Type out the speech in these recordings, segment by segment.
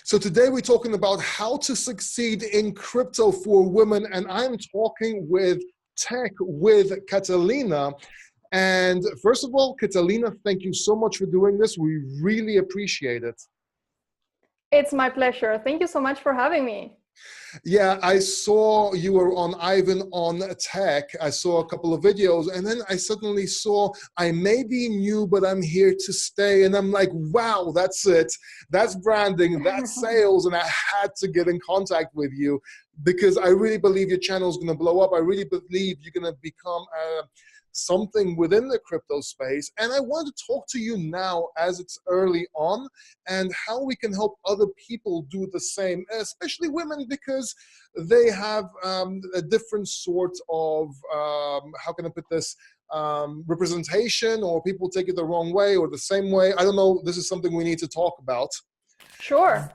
So today we're talking about how to succeed in crypto for women, and I'm talking with tech with Catalina. And first of all, Catalina, thank you so much for doing this. We really appreciate it. It's my pleasure. Thank you so much for having me. Yeah, I saw you were on Ivan on Tech. I saw a couple of videos, and then I suddenly saw I may be new, but I'm here to stay. And I'm like, wow, that's it. That's branding, that's sales. And I had to get in contact with you because I really believe your channel is going to blow up. I really believe you're going to become something within the crypto space. And I want to talk to you now as it's early on and how we can help other people do the same, especially women, because they have a different sort of, how can I put this, representation, or people take it the wrong way or the same way. I don't know. This is something we need to talk about. Sure.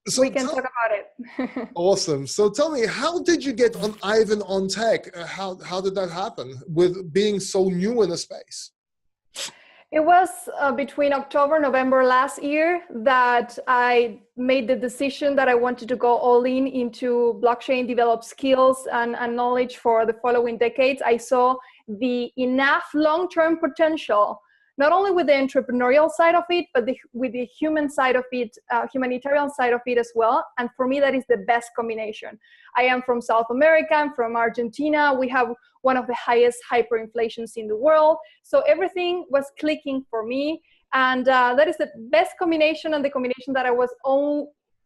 So we can talk about it. Awesome. So tell me, how did you get on Ivan on Tech? How did that happen with being so new in the space? It was between October, November last year that I made the decision that I wanted to go all in into blockchain, develop skills and knowledge for the following decades. I saw the enough long-term potential, not only with the entrepreneurial side of it, but with the human side of it, humanitarian side of it as well. And for me, that is the best combination. I am from South America, I'm from Argentina. We have one of the highest hyperinflations in the world. So everything was clicking for me. And that is the best combination, and the combination that I was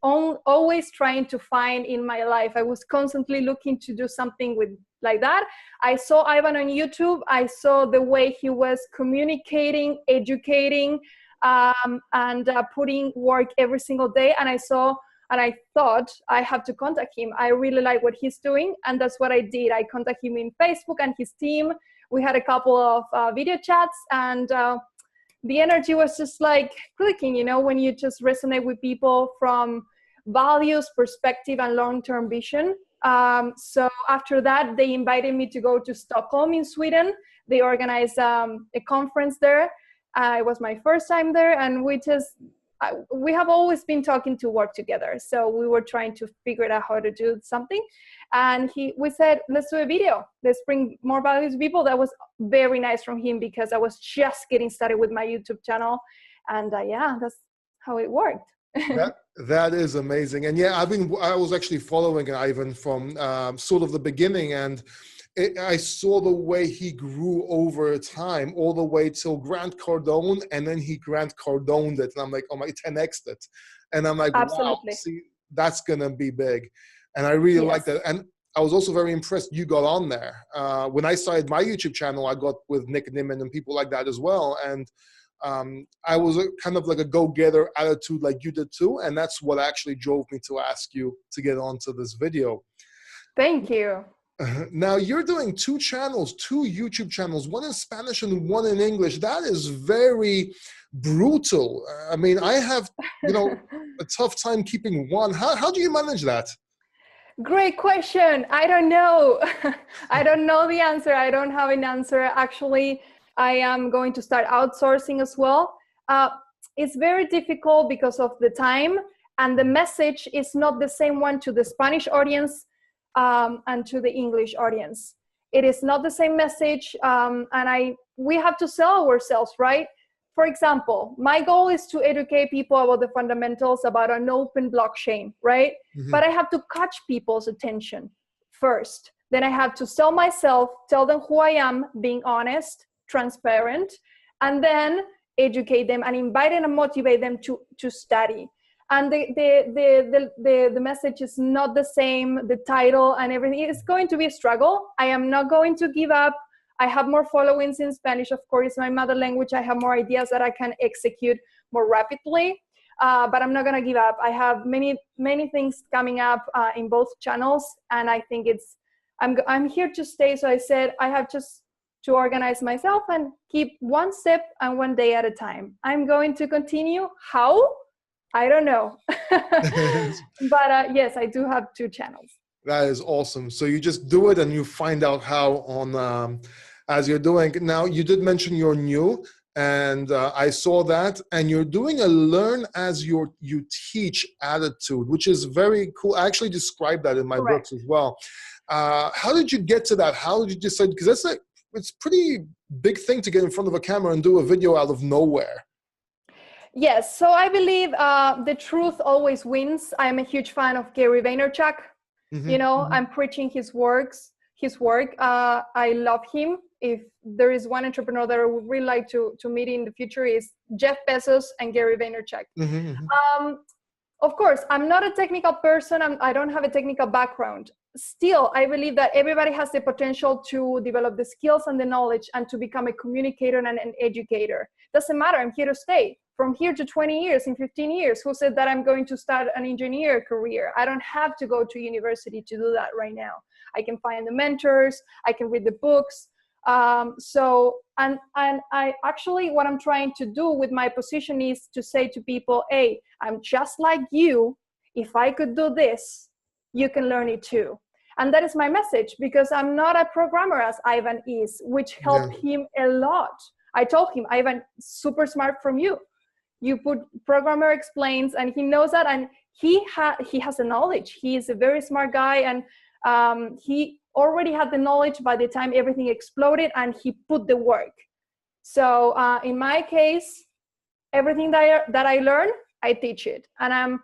always trying to find in my life. I was constantly looking to do something like that. I saw Ivan on YouTube. I saw the way he was communicating, educating, and putting work every single day. And I thought I have to contact him. I really like what he's doing. And that's what I did. I contacted him in Facebook and his team. We had a couple of video chats, and the energy was just like clicking, you know, when you just resonate with people from values, perspective, and long-term vision. So after that, they invited me to go to Stockholm in Sweden. They organized a conference there. It was my first time there, and we have always been talking to work together. So we were trying to figure out how to do something. And we said, let's do a video. Let's bring more value to people. That was very nice from him because I was just getting started with my YouTube channel. And yeah, that's how it worked. That is amazing. And yeah, I was actually following Ivan from sort of the beginning, and I saw the way he grew over time, all the way till Grant Cardone, and then he Grant Cardoned it. And I'm like, oh my, 10x'd it. And I'm like, absolutely. Wow, see, that's going to be big. And I really like that. And I was also very impressed you got on there. When I started my YouTube channel, I got with Nick Nimmin and people like that as well. And I was kind of like a go-getter attitude like you did too. And that's what actually drove me to ask you to get onto this video. Thank you. Now you're doing two YouTube channels, one in Spanish and one in English. That is very brutal. I mean, I have, a tough time keeping one. How do you manage that? Great question. I don't know. I don't know the answer. I don't have an answer. Actually, I am going to start outsourcing as well. It's very difficult because of the time, and the message is not the same one to the Spanish audience and to the English audience. It is not the same message, and we have to sell ourselves, right? For example, my goal is to educate people about the fundamentals about an open blockchain, right? Mm-hmm. But I have to catch people's attention first. Then I have to sell myself, tell them who I am, being honest, transparent, and then educate them and invite and motivate them to study. And the message is not the same, the title and everything. It's going to be a struggle. I am not going to give up. I have more followings in Spanish, of course, it's my mother language. I have more ideas that I can execute more rapidly, but I'm not gonna give up. I have many things coming up in both channels, and I think I'm here to stay. So I said I have just to organize myself and keep one step and one day at a time. I'm going to continue. How? I don't know. But yes, I do have two channels. That is awesome. So you just do it and you find out how on as you're doing. Now, you did mention you're new. And I saw that, and you're doing a learn as you teach attitude, which is very cool. I actually describe that in my Correct. books as well. How did you get to that? How did you decide? Because it's pretty big thing to get in front of a camera and do a video out of nowhere. Yes, so I believe the truth always wins. I'm a huge fan of Gary Vaynerchuk. I'm preaching his work. I love him. If there is one entrepreneur that I would really like to meet in the future, is Jeff Bezos and Gary Vaynerchuk. Of course, I'm not a technical person. I don't have a technical background. Still, I believe that everybody has the potential to develop the skills and the knowledge and to become a communicator and an educator. Doesn't matter, I'm here to stay. From here to 20 years, in 15 years, who said that I'm going to start an engineer career? I don't have to go to university to do that right now. I can find the mentors, I can read the books. And I actually, what I'm trying to do with my position is to say to people, hey, I'm just like you. If I could do this, you can learn it too. And that is my message, because I'm not a programmer as Ivan is, which helped him a lot. I told him, Ivan, super smart from you. You put programmer explains, and he knows that, and he has the knowledge. He is a very smart guy, and he already had the knowledge by the time everything exploded, and he put the work. So in my case, everything that I learn, I teach it. And I'm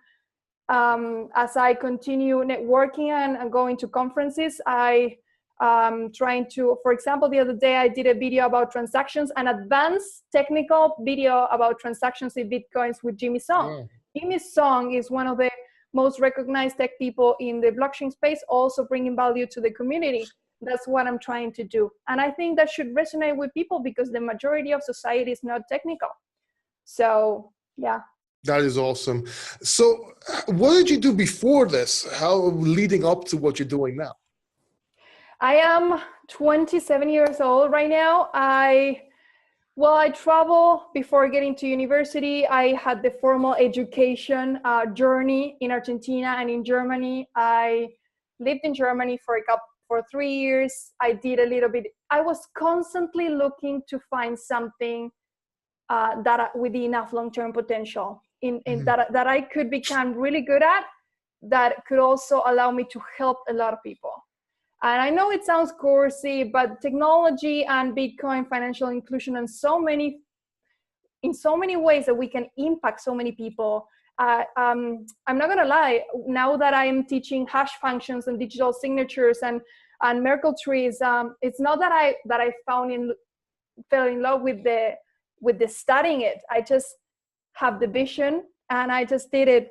as I continue networking and going to conferences, I trying to, for example, the other day I did a video about transactions, an advanced technical video about transactions in Bitcoins with Jimmy Song. Jimmy Song is one of the most recognized tech people in the blockchain space, also bringing value to the community. That's what I'm trying to do. And I think that should resonate with people, because the majority of society is not technical. So, yeah. That is awesome. So what did you do before this? How leading up to what you're doing now? I am 27 years old right now. I travel before getting to university. I had the formal education journey in Argentina and in Germany. I lived in Germany for 3 years. I did a little bit. I was constantly looking to find something with enough long-term potential that I could become really good at, that could also allow me to help a lot of people. And I know it sounds coursey, but technology and Bitcoin, financial inclusion, and in so many ways that we can impact so many people. I'm not gonna lie, now that I'm teaching hash functions and digital signatures and Merkle trees, it's not that I fell in love with the studying it. I just have the vision and I just did it.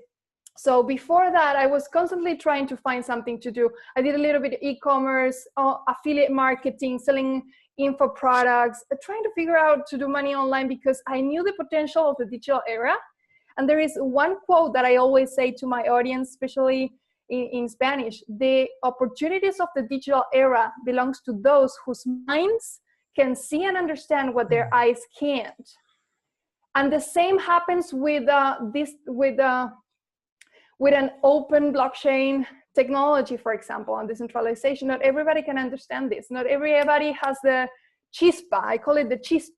So before that, I was constantly trying to find something to do. I did a little bit of e-commerce, affiliate marketing, selling info products, trying to figure out to do money online, because I knew the potential of the digital era. And there is one quote that I always say to my audience, especially in Spanish: the opportunities of the digital era belongs to those whose minds can see and understand what their eyes can't. And the same happens with an open blockchain technology, for example, and decentralization. Not everybody can understand this. Not everybody has the chispa, I call it the chispa,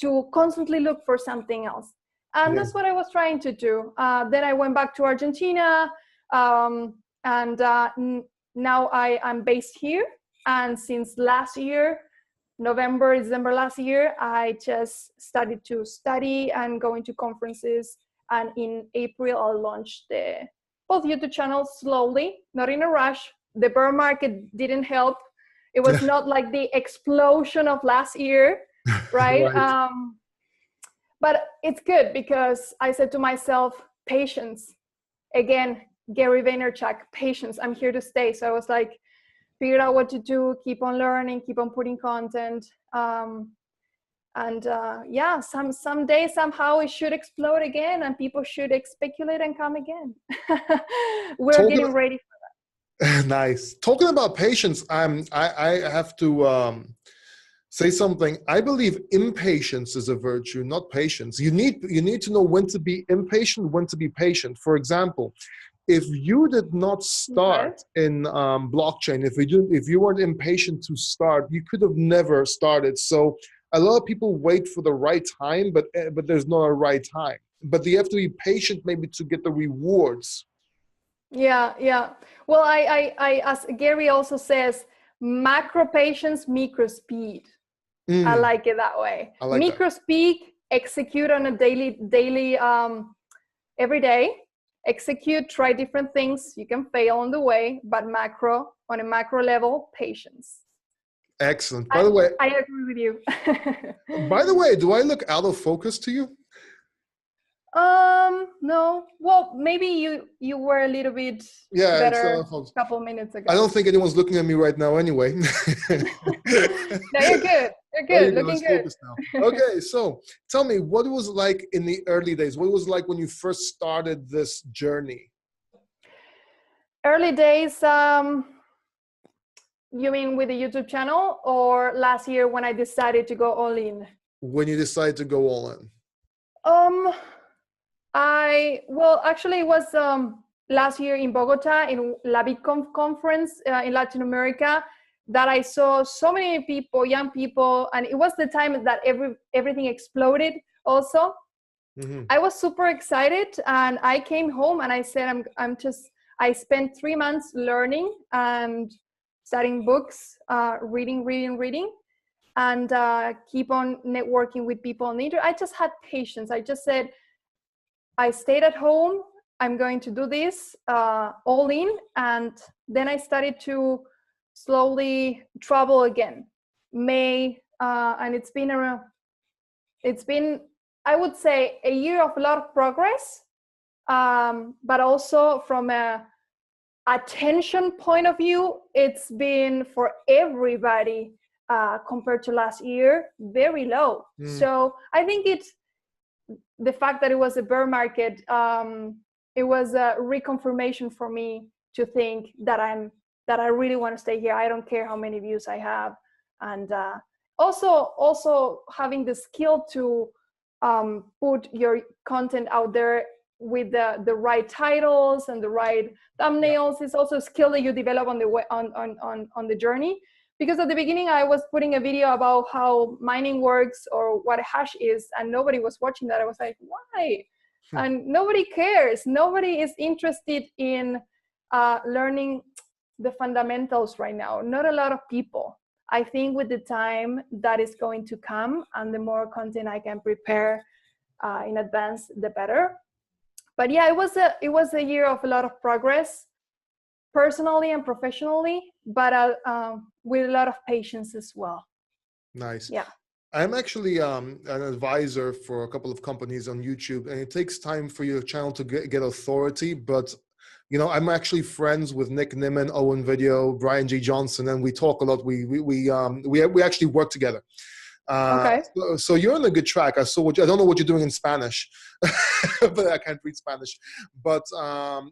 to constantly look for something else. And that's what I was trying to do. Then I went back to Argentina, and now I'm based here. And since last year, November, December last year, I just started to study and going to conferences. And in April, I'll launch both YouTube channels slowly, not in a rush. The bear market didn't help. It was not like the explosion of last year, right? But it's good, because I said to myself, patience. Again, Gary Vaynerchuk, patience. I'm here to stay. So I was like, figure out what to do, keep on learning, keep on putting content. Someday, somehow it should explode again, and people should speculate and come again. We're getting ready for that. Nice. Talking about patience, I have to say something. I believe impatience is a virtue, not patience. You need to know when to be impatient, when to be patient. For example, if you did not start in blockchain, if you weren't impatient to start, you could have never started. So A lot of people wait for the right time, but there's not a right time. But you have to be patient maybe to get the rewards. Yeah, yeah. Well, I as Gary also says, macro patience, micro speed. I like it that way. I like that. Micro speed, execute on a daily, every day. Execute, try different things. You can fail on the way, but macro, on a macro level, patience. Excellent. By the way, I agree with you. do I look out of focus to you? No. Well, maybe you were a little bit better a couple minutes ago. I don't think anyone's looking at me right now anyway. No, you're good. You're good. Looking good. Now. Okay, so tell me, what was it like in the early days? What was it like when you first started this journey? Early days, you mean with the YouTube channel, or last year when I decided to go all in? When you decided to go all in? Actually it was last year in Bogota in La BitConf conference in Latin America that I saw so many people, young people, and it was the time that everything exploded also. Mm-hmm. I was super excited, and I came home and I said, I spent 3 months learning and studying books, reading, and keep on networking with people on the internet. I just had patience. I just said, I stayed at home. I'm going to do this all in. And then I started to slowly travel again. And it's been, I would say, a year of a lot of progress, but also from a attention point of view, it's been for everybody compared to last year, very low. So I think the fact that it was a bear market, it was a reconfirmation for me to think that I really want to stay here. I don't care how many views I have, and also having the skill to put your content out there with the right titles and the right thumbnails. Is also a skill that you develop on the way, on the journey. Because at the beginning, I was putting a video about how mining works or what a hash is, and nobody was watching that. I was like, why? And nobody cares. Nobody is interested in learning the fundamentals right now. Not a lot of people. I think with the time that is going to come, and the more content I can prepare in advance, the better. But yeah, it was a year of a lot of progress, personally and professionally, but with a lot of patience as well. Nice. Yeah. I'm actually an advisor for a couple of companies on YouTube, and it takes time for your channel to get authority. But you know, I'm actually friends with Nick Nimmin, Owen Video, Brian G. Johnson, and we talk a lot. We actually work together. Okay. So you're on a good track. I don't know what you're doing in Spanish, but I can't read Spanish. But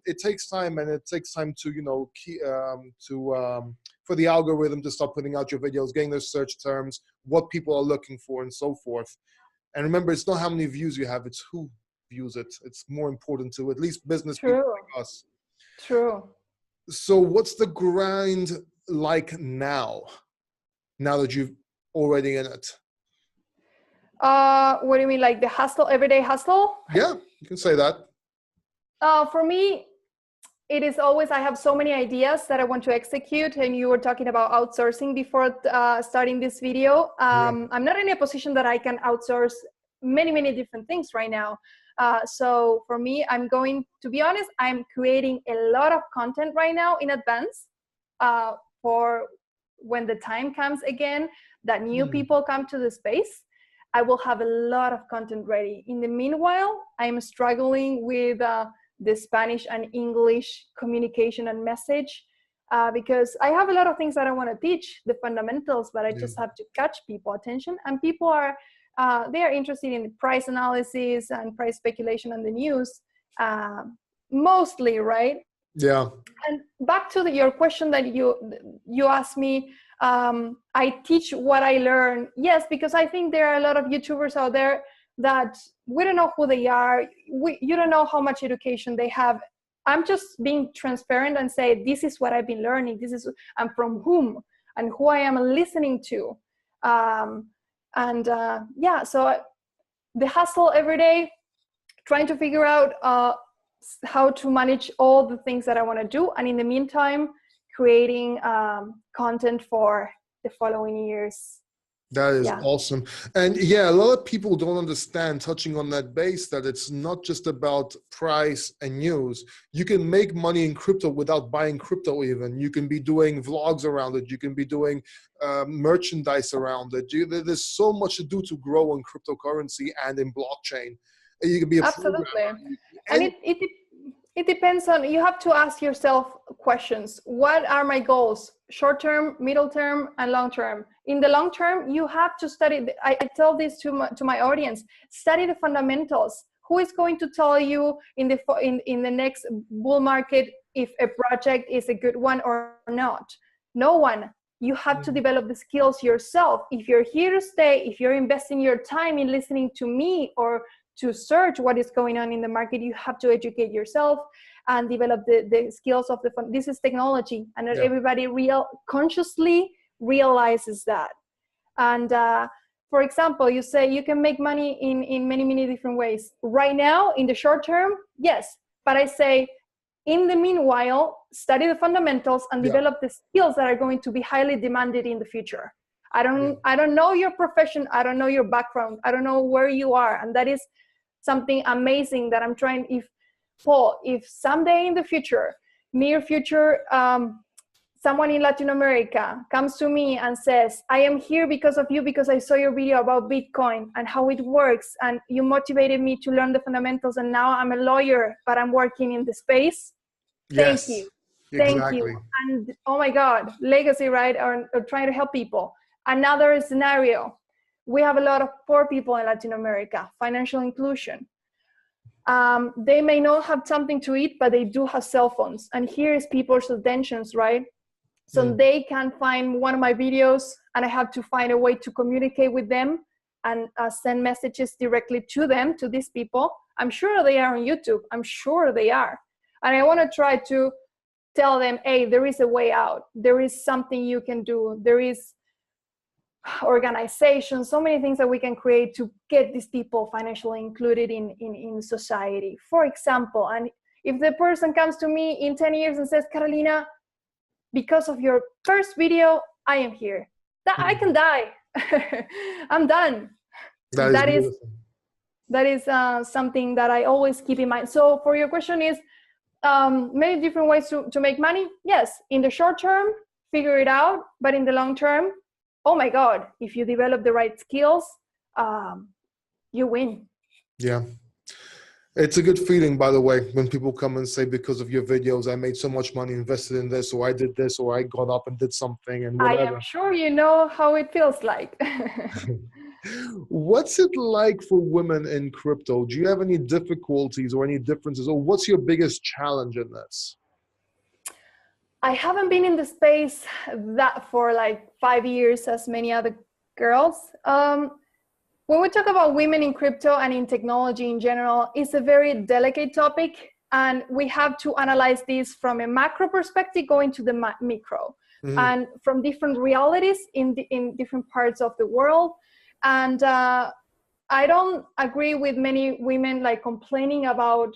it takes time, and it takes time to for the algorithm to start putting out your videos, getting their search terms, what people are looking for, and so forth. And remember, it's not how many views you have; it's who views it. It's more important to at least business people like us. True. So what's the grind like now? Now that you've already in it. What do you mean, like the hustle, everyday hustle? Yeah, you can say that. For me, it is always, I have so many ideas that I want to execute. And you were talking about outsourcing before starting this video. I'm not in a position that I can outsource many different things right now. So for me, to be honest, I'm creating a lot of content right now in advance for when the time comes again, that new people come to the space. I will have a lot of content ready. In the meanwhile, I'm struggling with the Spanish and English communication and message because I have a lot of things that I want to teach, the fundamentals, but I just have to catch people's attention. And people are, they are interested in price analysis and price speculation on the news, mostly, right? Yeah. And back to your question that you asked me, I teach what I learn. Yes, because I think there are a lot of YouTubers out there that we don't know who they are. You don't know how much education they have. I'm just being transparent and say, this is what I've been learning. This is, and from whom and who I am listening to. And yeah, so the hustle every day, trying to figure out how to manage all the things that I want to do, and in the meantime creating content for the following years. That is awesome. And yeah, a lot of people don't understand, touching on that base, that it's not just about price and news. You can make money in crypto without buying crypto even. You can be doing vlogs around it. You can be doing merchandise around it. There's so much to do to grow in cryptocurrency and in blockchain. You can be a Absolutely. programmer. And it depends on, you have to ask yourself questions. What are my goals? Short term, middle term, and long term. In the long term, you have to study. I tell this to my audience: study the fundamentals. Who is going to tell you in the next bull market if a project is a good one or not? No one. You have to develop the skills yourself. If you're here to stay, if you're investing your time in listening to me or to search what is going on in the market, you have to educate yourself and develop the skills of this is technology, and not everybody consciously realizes that. And for example, you say you can make money in many different ways. Right now, in the short term, yes, but I say in the meanwhile, study the fundamentals and develop the skills that are going to be highly demanded in the future. I don't know your profession, I don't know your background, I don't know where you are, and that is something amazing that I'm trying. If someday in the future, near future, someone in Latin America comes to me and says, I am here because of you, because I saw your video about Bitcoin and how it works, and you motivated me to learn the fundamentals, and now I'm a lawyer, but I'm working in the space. Thank you. Thank you. And oh my God, legacy, right? Or trying to help people. Another scenario, we have a lot of poor people in Latin America, financial inclusion. They may not have something to eat, but they do have cell phones. And here is people's attentions, right? So they can find one of my videos, and I have to find a way to communicate with them and send messages directly to them, to these people. I'm sure they are on YouTube. I'm sure they are. And I want to try to tell them, hey, there is a way out. There is something you can do. There is organizations, so many things that we can create to get these people financially included in society. For example, and if the person comes to me in 10 years and says, Catalina, because of your first video, I am here. That I can die. I'm done. That is something that I always keep in mind. So for your question is, many different ways to make money. Yes, in the short term, figure it out. But in the long term, oh my God, if you develop the right skills, you win. Yeah. It's a good feeling, by the way, when people come and say, because of your videos, I made so much money, invested in this, or I did this, or I got up and did something, and whatever. I am sure you know how it feels like. What's it like for women in crypto? Do you have any difficulties or any differences, or what's your biggest challenge in this? I haven't been in the space that for like 5 years as many other girls. When we talk about women in crypto and in technology in general, it's a very delicate topic, and we have to analyze this from a macro perspective going to the micro, and from different realities in different parts of the world. And I don't agree with many women like complaining about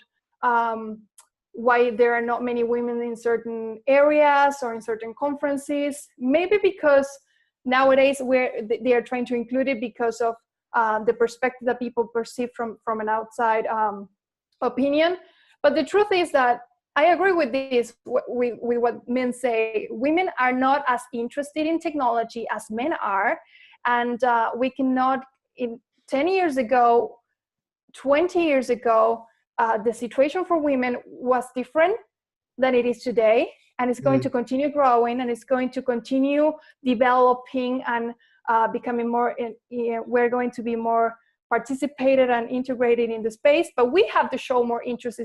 why there are not many women in certain areas or in certain conferences. Maybe because nowadays they are trying to include it because of the perspective that people perceive from an outside opinion. But the truth is that I agree with this, with what men say. Women are not as interested in technology as men are. And we cannot, in 10 years ago, 20 years ago, the situation for women was different than it is today. And it's going to continue growing, and it's going to continue developing and becoming more, we're going to be more participated and integrated in the space, but we have to show more interest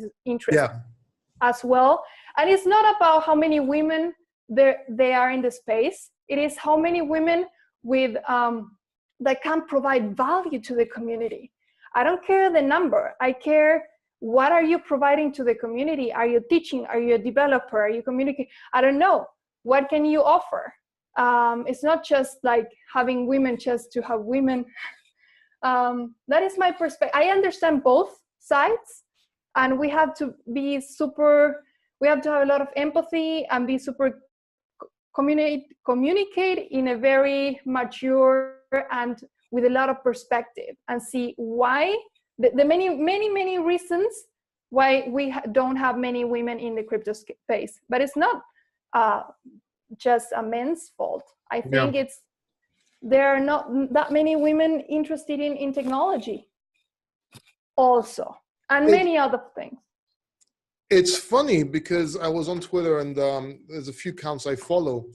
as well. And it's not about how many women they are in the space. It is how many women with that can provide value to the community. I don't care the number. I care, what are you providing to the community? Are you teaching? Are you a developer? Are you communicating? I don't know. What can you offer? It's not just like having women just to have women. That is my perspective. I understand both sides, and we have to have a lot of empathy and be super communicate in a very mature and with a lot of perspective, and see why the many reasons why we don't have many women in the crypto space. But it's not just a men's fault. I think there are not that many women interested in technology also, and many other things. It's funny because I was on Twitter, and there's a few accounts I follow.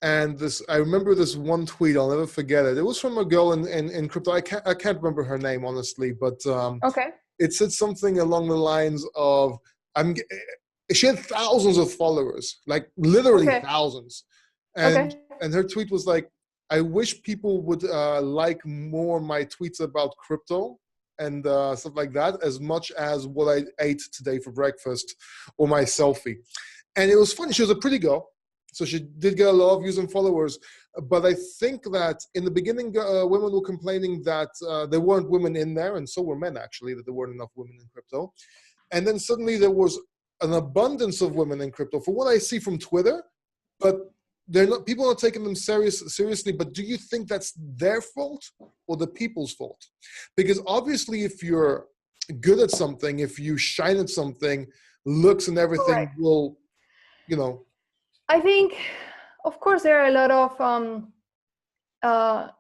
And I remember this one tweet, I'll never forget it. It was from a girl in crypto. I can't remember her name, honestly, but it said something along the lines of, she had thousands of followers, like literally thousands. And her tweet was like, I wish people would like more my tweets about crypto and stuff like that, as much as what I ate today for breakfast or my selfie. And it was funny. She was a pretty girl, so she did get a lot of views and followers. But I think that in the beginning, women were complaining that there weren't women in there, and so were men, actually, that there weren't enough women in crypto. And then suddenly there was an abundance of women in crypto, from what I see from Twitter, but people are not taking them seriously. But do you think that's their fault or the people's fault? Because obviously, if you're good at something, if you shine at something, looks and everything will, I think, of course, there are a lot of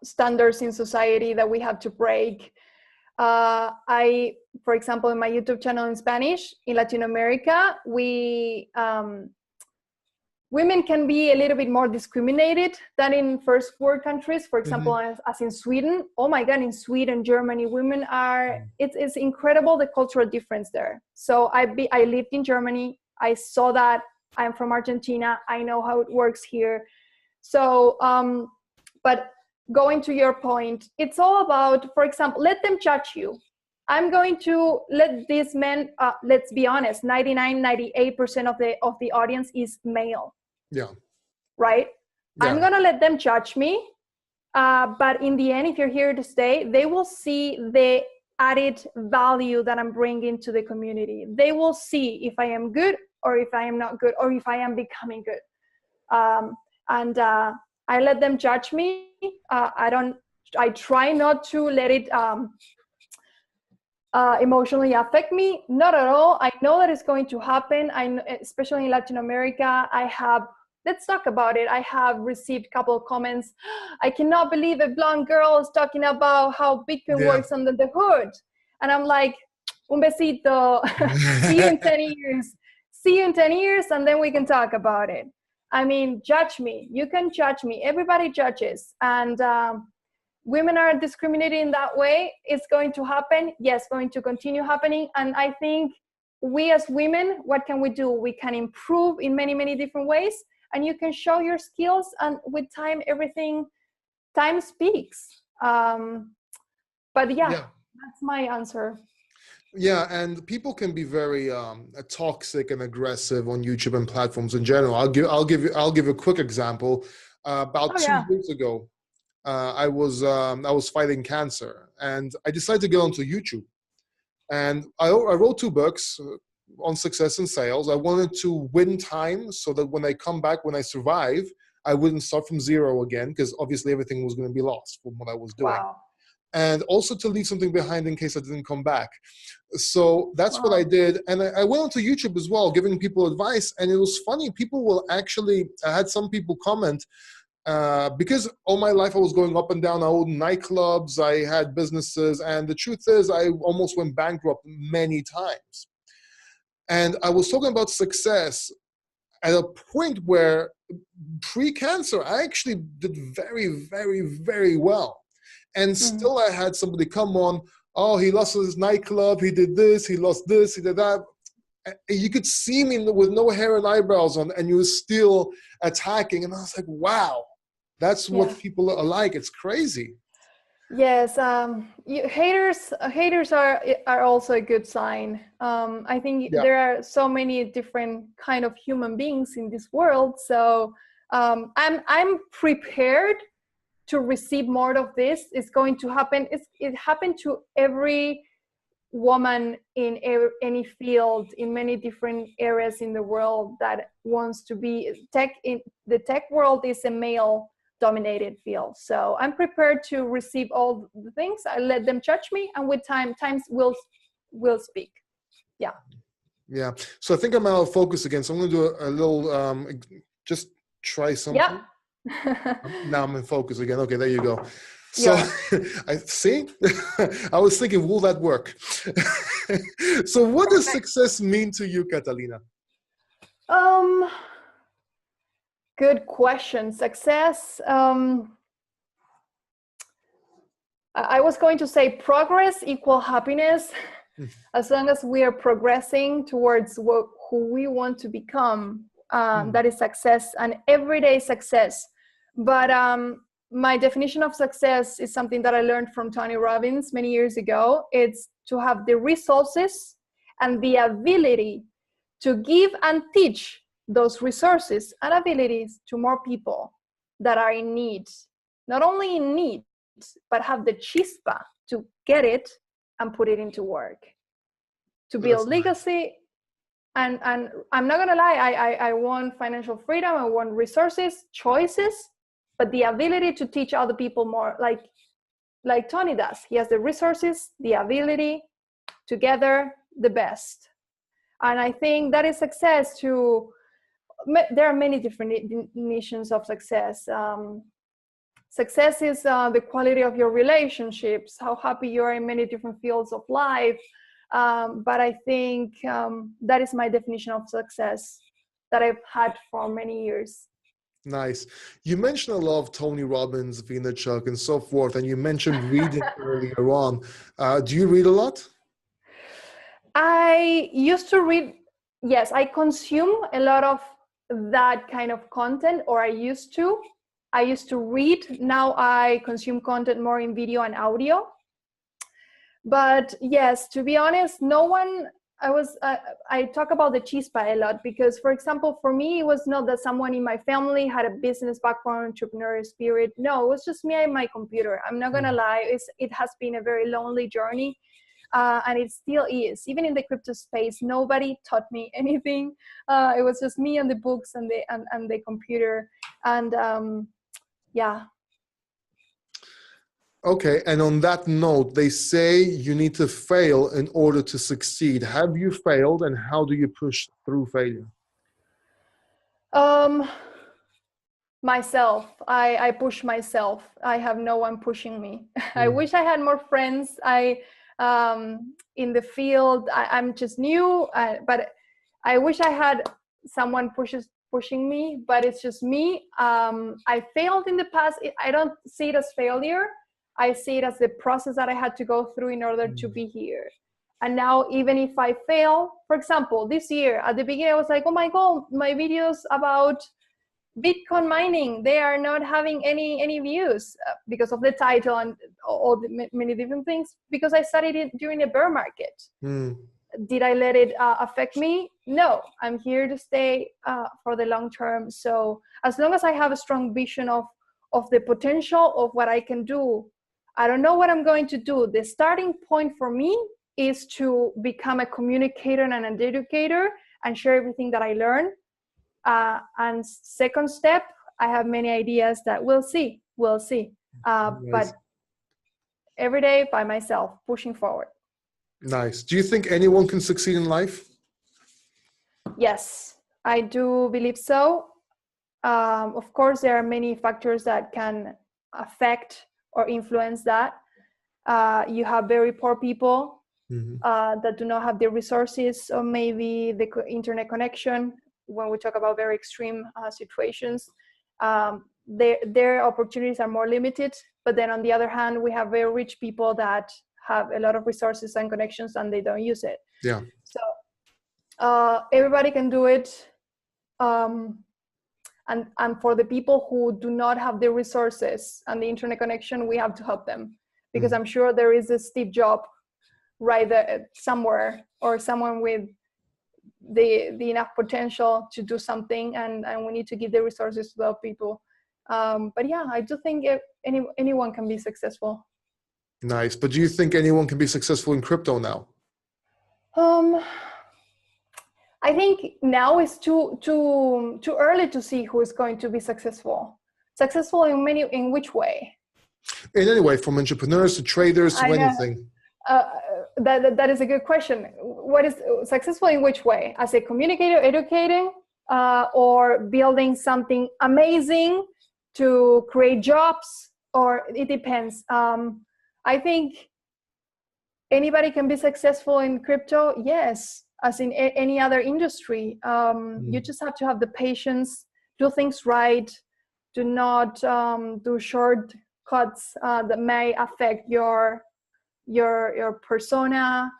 standards in society that we have to break. For example, in my YouTube channel in Spanish, in Latin America, women can be a little bit more discriminated than in first world countries. For example, as in Sweden. Oh my God, in Sweden, Germany, women are, it's incredible, the cultural difference there. So I lived in Germany. I saw that. I'm from Argentina. I know how it works here. So, but going to your point, it's all about, for example, let them judge you. I'm going to let these men, let's be honest, 98% of the audience is male. Yeah. Right? Yeah. I'm going to let them judge me. But in the end, if you're here to stay, they will see the added value that I'm bringing to the community. They will see if I am good or if I am not good, or if I am becoming good. And I let them judge me. I try not to let it emotionally affect me. Not at all. I know that it's going to happen. Especially in Latin America, let's talk about it. I have received a couple of comments. I cannot believe a blonde girl is talking about how Bitcoin works under the hood. And I'm like, un besito. See you in 10 years. See you in 10 years, and then we can talk about it. I mean, judge me. You can judge me. Everybody judges. And women are discriminated in that way. It's going to happen. Yes, going to continue happening. And I think we as women, what can we do? We can improve in many, many different ways. And you can show your skills. And with time, time speaks. But yeah, that's my answer. Yeah, and people can be very toxic and aggressive on YouTube and platforms in general. I'll give a quick example. About 2 years ago, I was fighting cancer, and I decided to go onto YouTube. And I wrote 2 books on success and sales. I wanted to win time so that when I come back, when I survive, I wouldn't start from zero again, because obviously everything was going to be lost from what I was doing. Wow. And also to leave something behind in case I didn't come back. So that's what I did. And I went onto YouTube as well, giving people advice. And it was funny. People will actually, I had some people comment, because all my life I was going up and down. I owned nightclubs, I had businesses. And the truth is, I almost went bankrupt many times. And I was talking about success at a point where pre-cancer, I actually did very, very, very well. And still I had somebody come on, oh, he lost his nightclub, he did this, he lost this, he did that. And you could see me with no hair and eyebrows on, and you were still attacking. And I was like, wow, that's what people are like. It's crazy. Yes, haters are also a good sign. I think there are so many different kind of human beings in this world. So I'm prepared to receive more of this. It's going to happen. It happened to every woman in any field, in many different areas in the world that wants to be tech. In the tech world is a male dominated field. So I'm prepared to receive all the things. I let them judge me, and with times will speak. Yeah. Yeah. So I think I'm out of focus again. So I'm going to do a little, just try something. Yeah. Now I'm in focus again. Okay, there you go. So Yeah. I see. I was thinking, will that work? So what does success mean to you, Catalina? Good question. Success. I was going to say progress equal happiness. As long as we are progressing towards who we want to become, that is success, and everyday success. But my definition of success is something that I learned from Tony Robbins many years ago. It's to have the resources and the ability to give and teach those resources and abilities to more people that are in need. Not only in need, but have the chispa to get it and put it into work, to build legacy. And I'm not gonna lie, I want financial freedom, I want resources, choices, but the ability to teach other people more, like Tony does. He has the resources, the ability, together the best. And I think that is success. There are many different definitions of success. Success is the quality of your relationships, how happy you are in many different fields of life. But I think that is my definition of success that I've had for many years. Nice. You mentioned a lot of Tony Robbins, Vaynerchuk, and so forth, and you mentioned reading earlier on. Do you read a lot? I used to read. Yes, I consume a lot of that kind of content, or I used to. I used to read. Now I consume content more in video and audio. But yes, to be honest, I talk about the chispa a lot because, for example, for me, it was not that someone in my family had a business background, entrepreneurial spirit. No, it was just me and my computer. I'm not going to lie. It has been a very lonely journey. And it still is. Even in the crypto space, nobody taught me anything. It was just me and the books and the computer. And yeah. Okay, and on that note, they say you need to fail in order to succeed. Have you failed, and how do you push through failure? Myself. I push myself. I have no one pushing me. I wish I had more friends. In the field, I'm just new, but I wish I had someone pushing me, but it's just me. I failed in the past. I don't see it as failure. I see it as the process that I had to go through in order to be here. And now, even if I fail, for example, this year, at the beginning, I was like, oh my God, my videos about Bitcoin mining, they are not having any views because of the title and all the many different things, because I studied it during a bear market. Did I let it affect me? No, I'm here to stay for the long term. So as long as I have a strong vision of the potential of what I can do, I don't know what I'm going to do. The starting point for me is to become a communicator and an educator and share everything that I learn. And second step, I have many ideas that we'll see. But every day by myself, pushing forward. Nice. Do you think anyone can succeed in life? Yes, I do believe so. Of course, there are many factors that can affect or influence that. You have very poor people that do not have the resources, or maybe the internet connection. When we talk about very extreme situations, their opportunities are more limited. But then on the other hand, we have very rich people that have a lot of resources and connections and they don't use it. Yeah. So everybody can do it. And for the people who do not have the resources and the internet connection, we have to help them, because I'm sure there is a Steve Jobs right there somewhere, or someone with the enough potential to do something, and we need to give the resources to those people. But yeah, I do think anyone can be successful. Nice. But do you think anyone can be successful in crypto now? I think now is too early to see who is going to be successful. Successful in which way? In any way, from entrepreneurs to traders to anything. That is a good question. What is successful in which way? As a communicator, educating, or building something amazing to create jobs, or it depends. I think anybody can be successful in crypto, yes, as in any other industry. You just have to have the patience, do things right, do not do shortcuts that may affect your persona,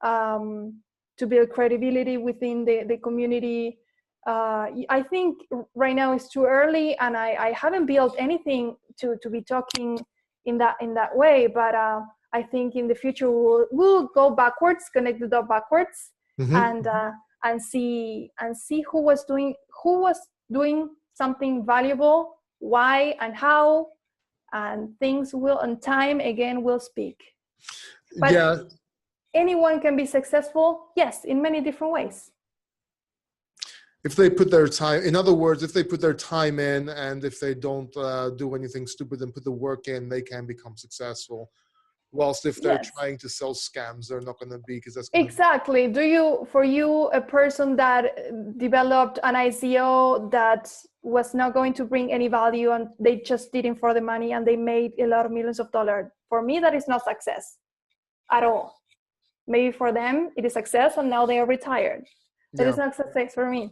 to build credibility within the community. I think right now it's too early, and I haven't built anything to be talking in that way, but I think in the future we'll go backwards, connect the dot backwards, and see who was doing something valuable, why and how, and things will, on time again, will speak. But yeah, anyone can be successful, yes, in many different ways. If they put their time, in other words, if they put their time in, and if they don't do anything stupid and put the work in, they can become successful. Whilst if they're trying to sell scams, they're not going to be, because that's exactly. For you, a person that developed an ICO that was not going to bring any value, and they just did it for the money, and they made a lot of millions of dollars. For me, that is not success at all. Maybe for them it is success, and now they are retired. That is not success for me.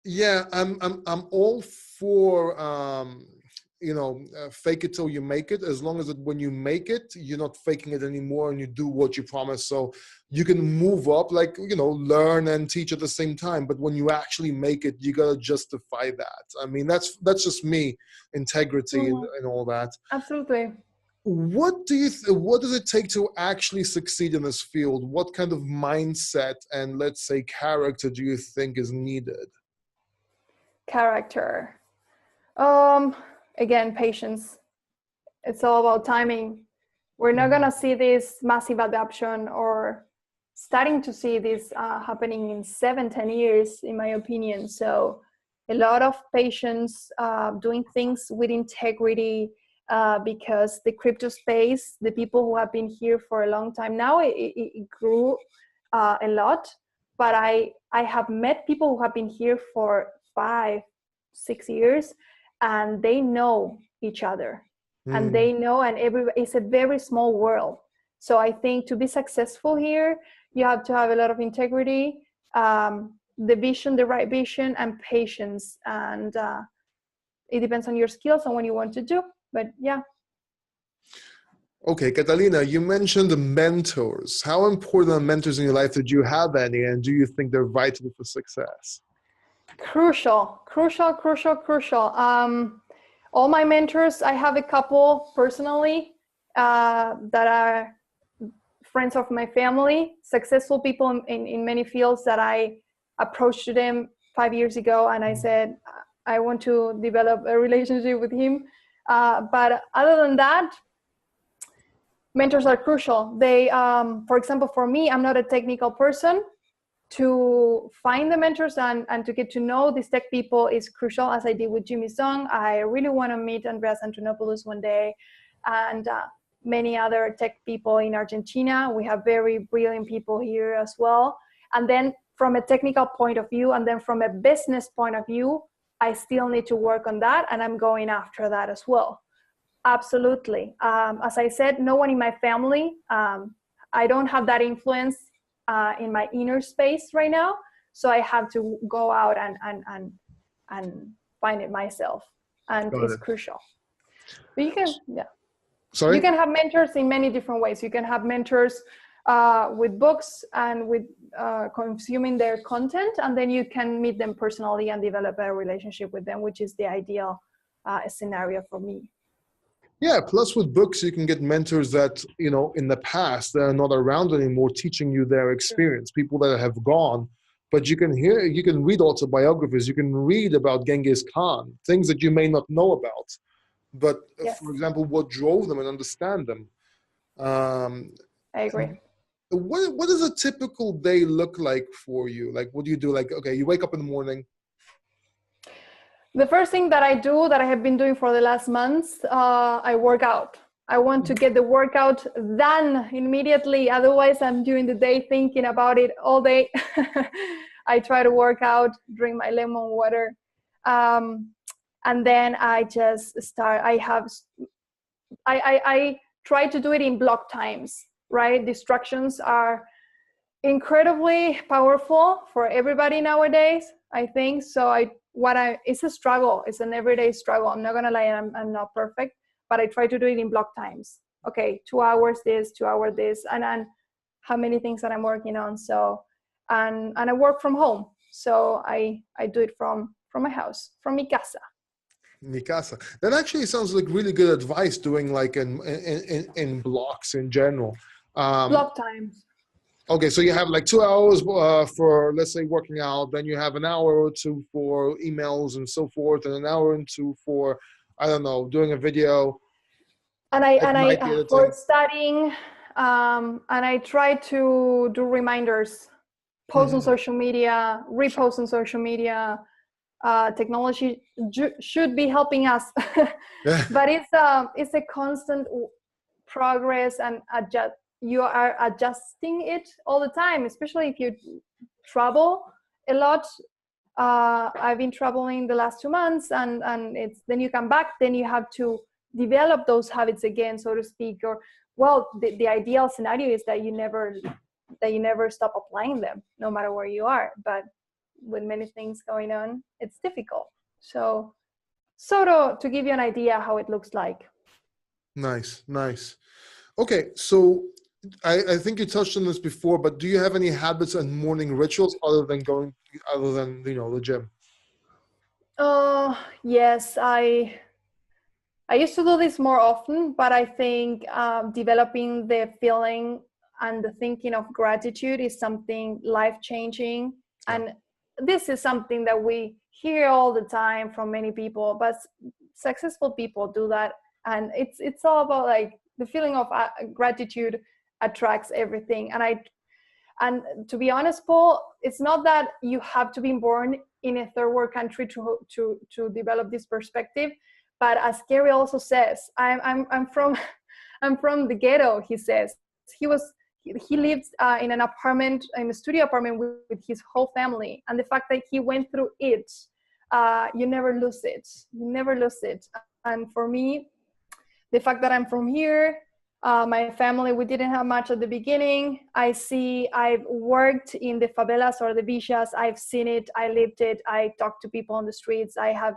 Yeah, I'm all for fake it till you make it, as long as when you make it, you're not faking it anymore, and you do what you promise. So you can move up, like, learn and teach at the same time. But when you actually make it, you gotta justify that. I mean, that's just me, integrity and all that. Absolutely. What does it take to actually succeed in this field? What kind of mindset and, let's say, character do you think is needed? Character. Again, patience. It's all about timing. We're not gonna see this massive adoption, or starting to see this happening in 7-10 years, in my opinion. So a lot of patience, doing things with integrity, because the crypto space, the people who have been here for a long time now, it grew a lot. But I have met people who have been here for 5-6 years, and they know each other, and they know, and it's a very small world. So I think to be successful here, you have to have a lot of integrity, the vision, the right vision, and patience. And it depends on your skills and what you want to do. But yeah. Okay, Catalina, you mentioned the mentors. How important are mentors in your life? Did you have any, and do you think they're vital for success? Crucial. All my mentors, I have a couple personally that are friends of my family, successful people in many fields that I approached to them 5 years ago, and I said, I want to develop a relationship with him. But other than that, mentors are crucial. They, for example, for me, I'm not a technical person. To find the mentors and to get to know these tech people is crucial, as I did with Jimmy Song. I really want to meet Andreas Antonopoulos one day, and many other tech people in Argentina. We have very brilliant people here as well. And then from a technical point of view, and then from a business point of view, I still need to work on that, and I'm going after that as well. Absolutely. As I said, no one in my family. I don't have that influence in my inner space right now, so I have to go out and find it myself, and it's crucial. But you can, Sorry? You can have mentors in many different ways. You can have mentors with books and with consuming their content, and then you can meet them personally and develop a relationship with them, which is the ideal scenario for me. Yeah, plus with books, you can get mentors that, in the past, that are not around anymore, teaching you their experience, people that have gone but you can read autobiographies, you can read about Genghis Khan, things that you may not know about, but Yes, for example, what drove them and understand them. Um, I agree. what does a typical day look like for you? Like, what do you do? Like, okay, you wake up in the morning. The first thing that I do, that I have been doing for the last months, I work out. I want to get the workout done immediately. Otherwise, I'm during the day thinking about it all day. I try to work out, drink my lemon water. And then I just start. I try to do it in block times, right? Distractions are incredibly powerful for everybody nowadays, I think. So it's a struggle. It's an everyday struggle. I'm not gonna lie, I'm not perfect, but I try to do it in block times. Okay, 2 hours this, 2 hours this, and how many things that I'm working on. So and I work from home. So I do it from my house, from mi casa. Mi casa. That actually sounds like really good advice, doing like in blocks in general. Block times. Okay, so you have like 2 hours for, let's say, working out, then you have an hour or two for emails and so forth, and an hour and two for, I don't know, doing a video. And It might be I for editing. studying, and I try to do reminders, post on Mm-hmm. social media, repost on social media. Technology should be helping us, Yeah. but it's a constant progress, and you are adjusting it all the time, especially if you travel a lot. I've been traveling the last 2 months, and it's then you come back, then you have to develop those habits again, so to speak. Or well, the ideal scenario is that you never stop applying them, no matter where you are. But with many things going on, it's difficult. So to give you an idea how it looks like. Nice, nice. Okay, so I think you touched on this before, but do you have any habits and morning rituals other than the gym? Yes, I used to do this more often, but I think developing the feeling and the thinking of gratitude is something life-changing. Yeah. And this is something that we hear all the time from many people, but successful people do that. And it's all about like the feeling of gratitude attracts everything. And to be honest, Paul, it's not that you have to be born in a third world country to develop this perspective. But as Gary also says, I'm from I'm from the ghetto. He says he lived in an apartment, in a studio apartment with his whole family, and the fact that he went through it, you never lose it. You never lose it. And for me, the fact that I'm from here, my family, we didn't have much at the beginning. I've worked in the favelas or the villas. I've seen it. I lived it. I talked to people on the streets. I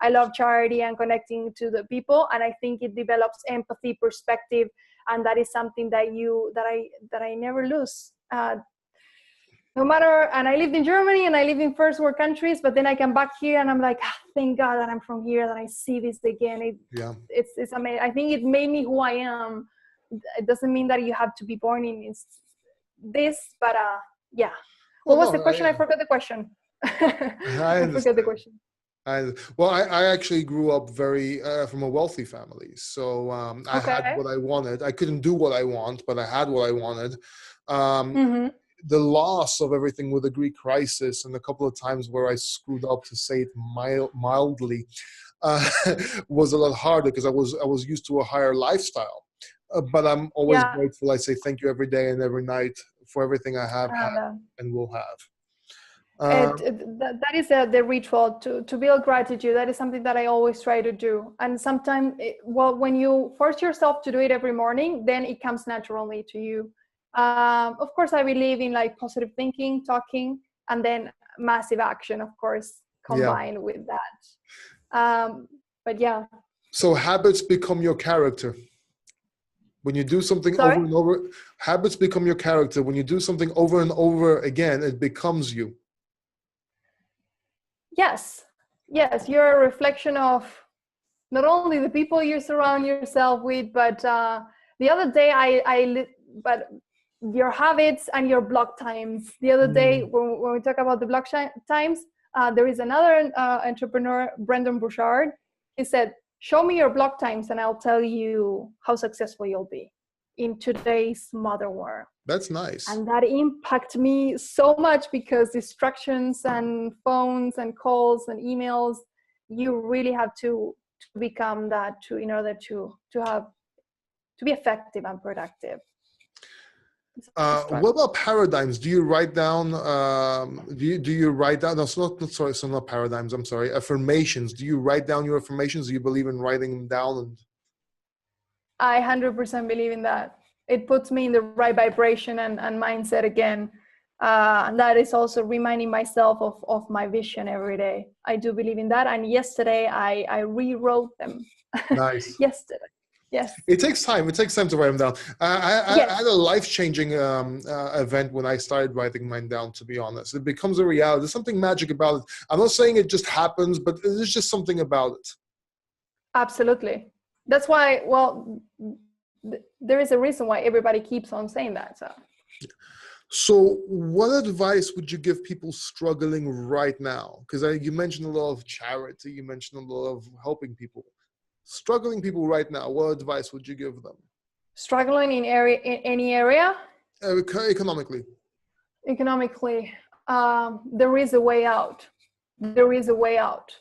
love charity and connecting to the people. And I think it develops empathy, perspective. And that is something that I never lose. No matter, and I lived in Germany and I lived in first world countries, but then I come back here and I'm like, thank God that I'm from here, that I see this again. Yeah. It's amazing. I think it made me who I am. It doesn't mean that you have to be born in this, but yeah. Well, What was the no, question? I forgot the question. I I forgot the question. I actually grew up very from a wealthy family, so I had Okay. what I wanted. I couldn't do what I want, but I had what I wanted. Mm-hmm. The loss of everything with the Greek crisis and a couple of times where I screwed up, to say it mildly, was a lot harder because I was used to a higher lifestyle. But I'm always Yeah. grateful. I say thank you every day and every night for everything I have had And, and will have. Um, that is the ritual to build gratitude. That is something that I always try to do. And sometimes, when you force yourself to do it every morning, then it comes naturally to you. Of course, I believe in like positive thinking, talking, and then massive action, of course, yeah. combined with that. But yeah. So habits become your character. When you do something Sorry? over and over, habits become your character. When you do something over and over again, it becomes you. Yes. Yes, you're a reflection of not only the people you surround yourself with, but the other day but your habits and your block times. The other day, when we talk about the block times, there is another entrepreneur, Brendan Burchard. He said, show me your block times and I'll tell you how successful you'll be in today's modern world. That's nice. And that impacted me so much, because distractions and phones and calls and emails, you really have to become that in order to be effective and productive. What about paradigms? Do you write down? Do you write down? No, so not paradigms. I'm sorry. Affirmations. Do you write down your affirmations? Do you believe in writing them down? And I 100% believe in that. It puts me in the right vibration and mindset again. And that is also reminding myself of my vision every day. I do believe in that. And yesterday I rewrote them. Nice. Yesterday. Yes. It takes time. It takes time to write them down. I had a life-changing event when I started writing mine down, to be honest. It becomes a reality. There's something magic about it. I'm not saying it just happens, but there's just something about it. Absolutely. That's why, well, there is a reason why everybody keeps on saying that. So what advice would you give people struggling right now? Because you mentioned a lot of charity. You mentioned a lot of helping people. Struggling people right now, what advice would you give them? Struggling in any area? Economically. Economically, there is a way out. There is a way out.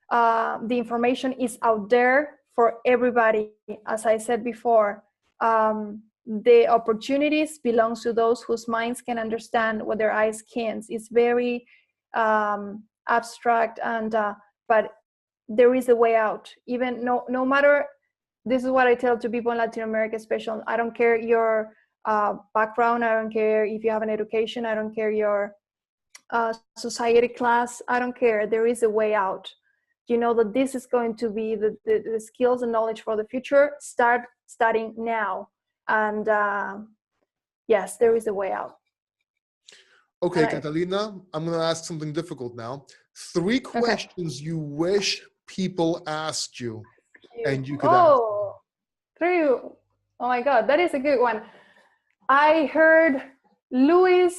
The information is out there for everybody. As I said before, the opportunities belongs to those whose minds can understand what their eyes can't. It's very abstract, and but there is a way out. Even no matter, this is what I tell to people in Latin America especially, I don't care your background, I don't care if you have an education, I don't care your society class, I don't care. There is a way out. You know that this is going to be the skills and knowledge for the future. Start studying now. And yes, there is a way out. Okay, Catalina, I'm going to ask something difficult now. 3 questions you wish people asked you and you could ask. 3. Oh my God, that is a good one. I heard Louis,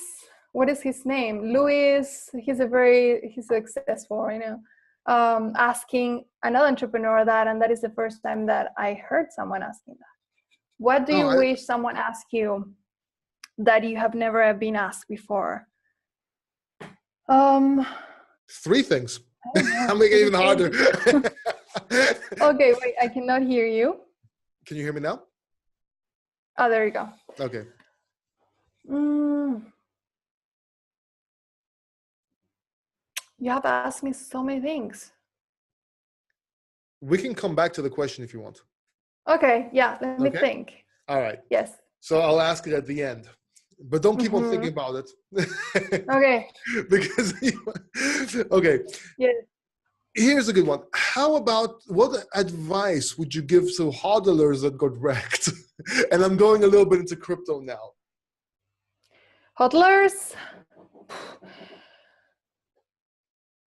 what is his name? Louis, he's successful right now. Asking another entrepreneur that, and that is the first time that I heard someone asking that. What do you wish someone asked you that you have never been asked before? 3 things. I'm making it even harder. Okay, wait, I cannot hear you. Can you hear me now? Oh, there you go. Okay. You have asked me so many things. We can come back to the question if you want. Okay, yeah, let me think. All right. Yes. So I'll ask it at the end. But don't keep on thinking about it. Okay. Because okay. Yes. Here's a good one. How about, what advice would you give to hodlers that got wrecked? And I'm going a little bit into crypto now. Hodlers?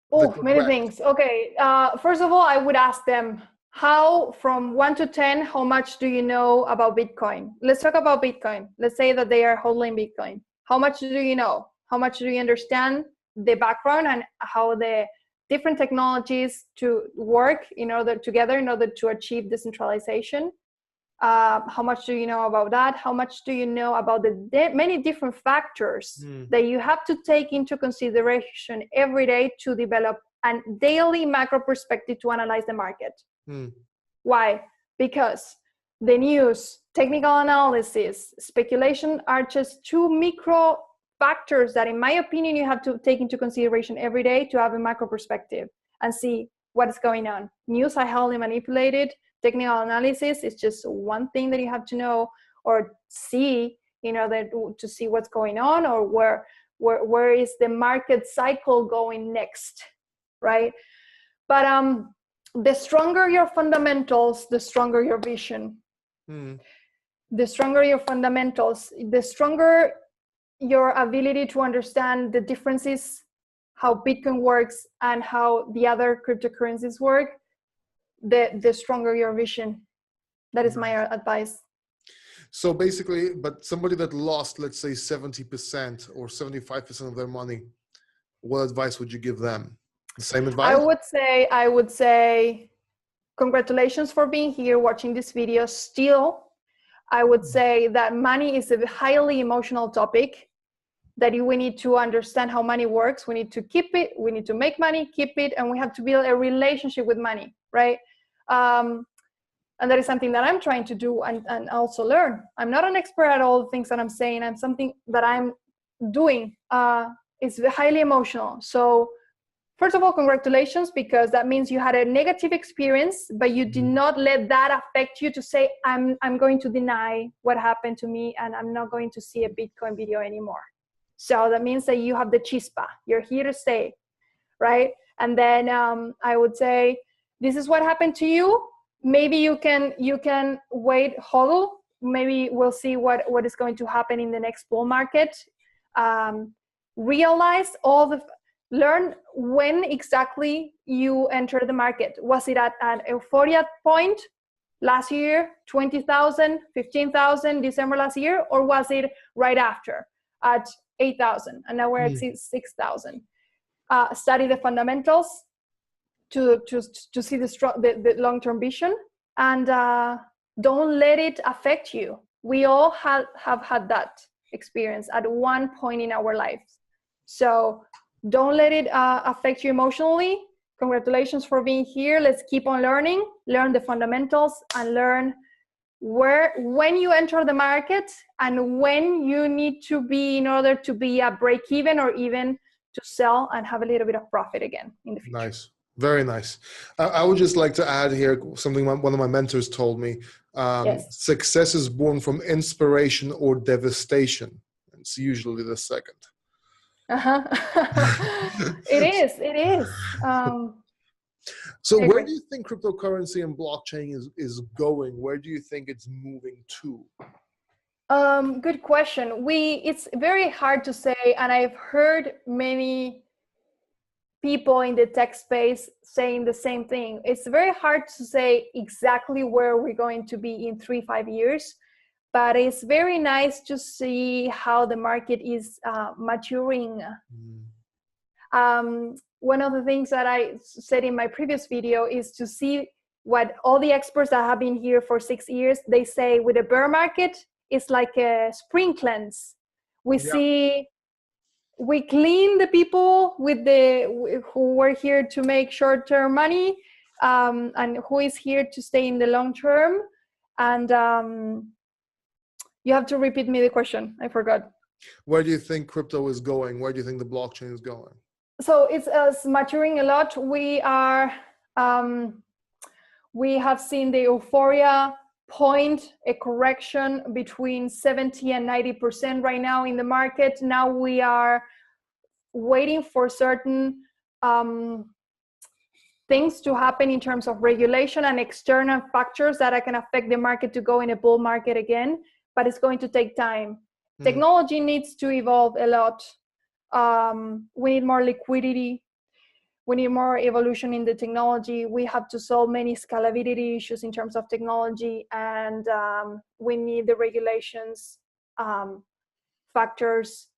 Oh, many things. Okay. First of all, I would ask them, how, from 1 to 10, how much do you know about Bitcoin? Let's talk about Bitcoin. Let's say that they are hodling Bitcoin. How much do you know? How much do you understand the background and how the different technologies to work in order to achieve decentralization? How much do you know about that? How much do you know about the many different factors that you have to take into consideration every day to develop a daily macro perspective to analyze the market? Why? Because the news, technical analysis, speculation are just 2 micro factors that, in my opinion, you have to take into consideration every day to have a macro perspective and see what is going on. News are highly manipulated. Technical analysis is just one thing that you have to know or see in order to see what's going on, or where is the market cycle going next, right? But the stronger your fundamentals, the stronger your vision. The stronger your fundamentals, the stronger your ability to understand the differences, how Bitcoin works and how the other cryptocurrencies work, the stronger your vision. That is my advice. So basically, but somebody that lost, let's say 70% or 75% of their money, what advice would you give them? The same advice? I would say, congratulations for being here, watching this video. Still, I would say that money is a highly emotional topic, that we need to understand how money works. We need to keep it, we need to make money, keep it, and we have to build a relationship with money, right? And that is something that I'm trying to do and also learn. I'm not an expert at all the things that I'm saying. I'm something that I'm doing. It's highly emotional. So first of all, congratulations, because that means you had a negative experience, but you did not let that affect you to say, I'm going to deny what happened to me and I'm not going to see a Bitcoin video anymore. So that means that you have the chispa. You're here to stay, right? And then I would say, this is what happened to you. Maybe you can wait, hodl. Maybe we'll see what is going to happen in the next bull market. Realize learn when exactly you enter the market. Was it at an euphoria point last year, 20,000, 15,000, December last year, or was it right after at 8,000, and now we're at 6,000? Study the fundamentals to see the long-term vision, and don't let it affect you. We all have had that experience at one point in our lives. So don't let it affect you emotionally. Congratulations for being here. Let's keep on learning, learn the fundamentals, and learn when you enter the market and when you need to be in order to be at break even, or even to sell and have a little bit of profit again in the future. Nice. Very nice. I would just like to add here something one of my mentors told me. Yes. Success is born from inspiration or devastation. It's usually the second. It is. So where do you think cryptocurrency and blockchain is going? Where do you think it's moving to? Good question. It's very hard to say, and I've heard many people in the tech space saying the same thing. It's very hard to say exactly where we're going to be in 3-5 years, but it's very nice to see how the market is maturing. One of the things that I said in my previous video is to see what all the experts that have been here for 6 years, they say with a bear market, it's like a spring cleanse. We clean the people who were here to make short-term money, and who is here to stay in the long term. And you have to repeat me the question. I forgot. Where do you think crypto is going? Where do you think the blockchain is going? So it's maturing a lot. We have seen the euphoria point, a correction between 70 and 90% right now in the market. Now we are waiting for certain things to happen in terms of regulation and external factors that can affect the market to go in a bull market again, but it's going to take time. Technology needs to evolve a lot. We need more liquidity. We need more evolution in the technology. We have to solve many scalability issues in terms of technology, and we need the regulations factors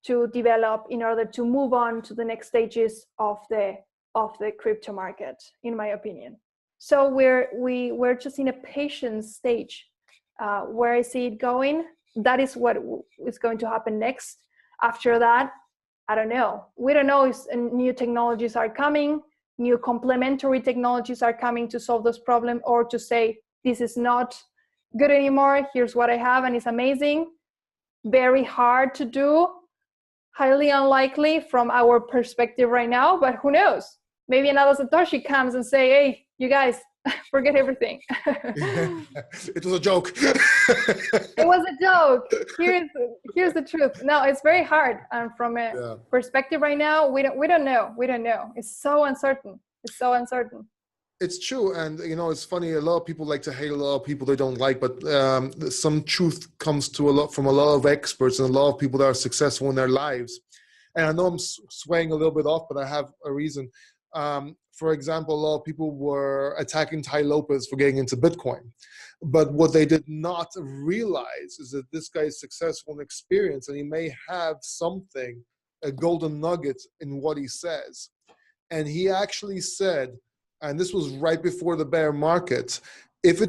to develop in order to move on to the next stages of the crypto market, in my opinion. So we're just in a patient stage. Where I see it going, that is what is going to happen next. After that, I don't know. We don't know if new technologies are coming, new complementary technologies are coming to solve this problem, or to say, this is not good anymore, here's what I have and it's amazing. Very hard to do, highly unlikely from our perspective right now, but who knows? Maybe another Satoshi comes and say, hey, you guys, forget everything. It was a joke. It was a joke. Here's the truth. No, it's very hard. And from a perspective right now, we don't know. It's so uncertain. It's true. And, it's funny. A lot of people like to hate a lot of people they don't like, but some truth comes from a lot of experts and a lot of people that are successful in their lives. And I know I'm swaying a little bit off, but I have a reason. For example, a lot of people were attacking Tai Lopez for getting into Bitcoin. But what they did not realize is that this guy is successful and experienced, and he may have something, a golden nugget in what he says. And he actually said, and this was right before the bear market, if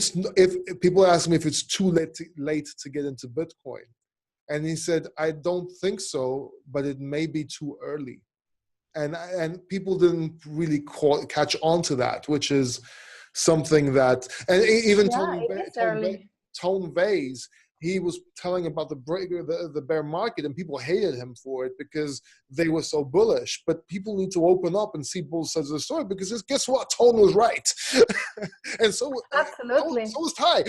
people ask me if it's too late to get into Bitcoin, and he said, I don't think so, but it may be too early. And people didn't really catch on to that, which is something that, and even Tone Vase, he was telling about the bear market, and people hated him for it because they were so bullish. But people need to open up and see both sides of the story, because guess what? Tone was right. And so absolutely. So was Ty.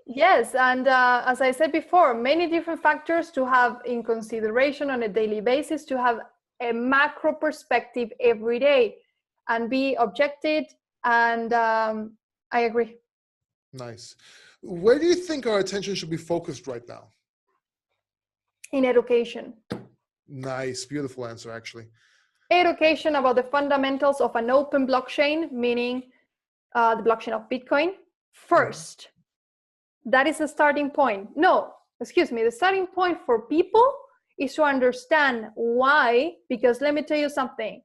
Yes, and as I said before, many different factors to have in consideration on a daily basis, to have a macro perspective every day and be objective. And I agree. Nice. Where do you think our attention should be focused right now? In education. Nice. Beautiful answer, actually. Education about the fundamentals of an open blockchain, meaning the blockchain of Bitcoin first. That is the starting point. No, excuse me. The starting point for people is to understand why, because let me tell you something,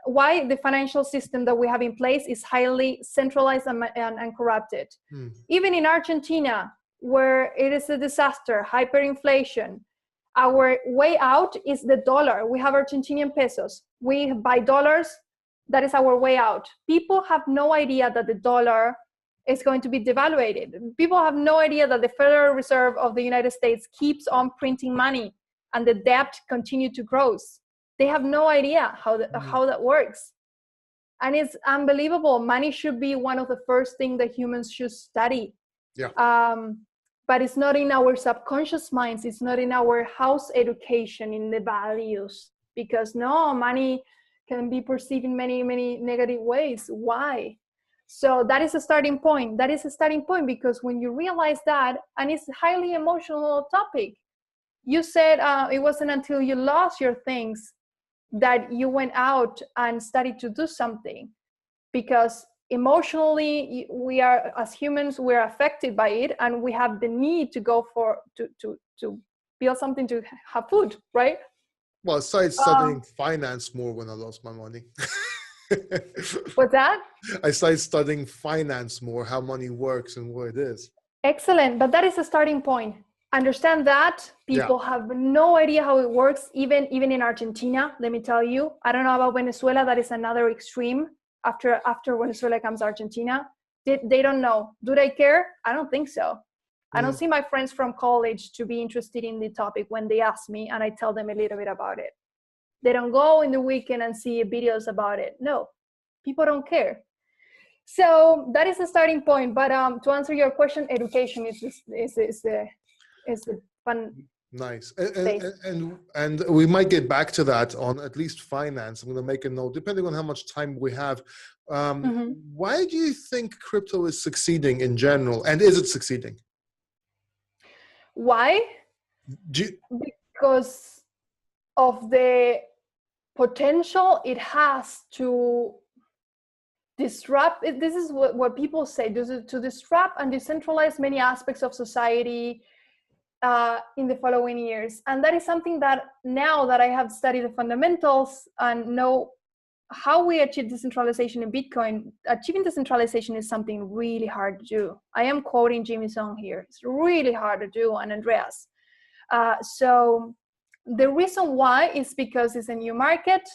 why the financial system that we have in place is highly centralized and corrupted. Even in Argentina, where it is a disaster, hyperinflation, our way out is the dollar. We have Argentinian pesos. We buy dollars. That is our way out. People have no idea that the dollar is going to be devaluated. People have no idea that the Federal Reserve of the United States keeps on printing money and the debt continues to grow. They have no idea how that works. And it's unbelievable. Money should be one of the first things that humans should study. Yeah. But it's not in our subconscious minds. It's not in our house education, in the values. Because no, money can be perceived in many, many negative ways. Why? So that is a starting point. That is a starting point, because when you realize that, and it's a highly emotional topic, you said it wasn't until you lost your things that you went out and started to do something, because emotionally we are, as humans, we're affected by it, and we have the need to go to build something to have food, right? Well, I started studying finance more when I lost my money. What's that? I started studying finance more, how money works and what it is. Excellent. But that is a starting point. Understand that people have no idea how it works, even in Argentina. Let me tell you, I don't know about Venezuela. That is another extreme. After Venezuela comes Argentina. They don't know. Do they care? I don't think so. I don't see my friends from college to be interested in the topic when they ask me and I tell them a little bit about it. They don't go in the weekend and see videos about it. No, people don't care. So that is the starting point. But to answer your question, education is the fun. Nice. And we might get back to that on at least finance. I'm going to make a note, depending on how much time we have. Why do you think crypto is succeeding in general? And is it succeeding? Why? Because of the potential it has to disrupt. This is what people say, to disrupt and decentralize many aspects of society in the following years. And that is something that, now that I have studied the fundamentals and know how we achieve decentralization in Bitcoin, achieving decentralization is something really hard to do. I am quoting Jimmy Song here. It's really hard to do, and Andreas. So the reason why is because it's a new market,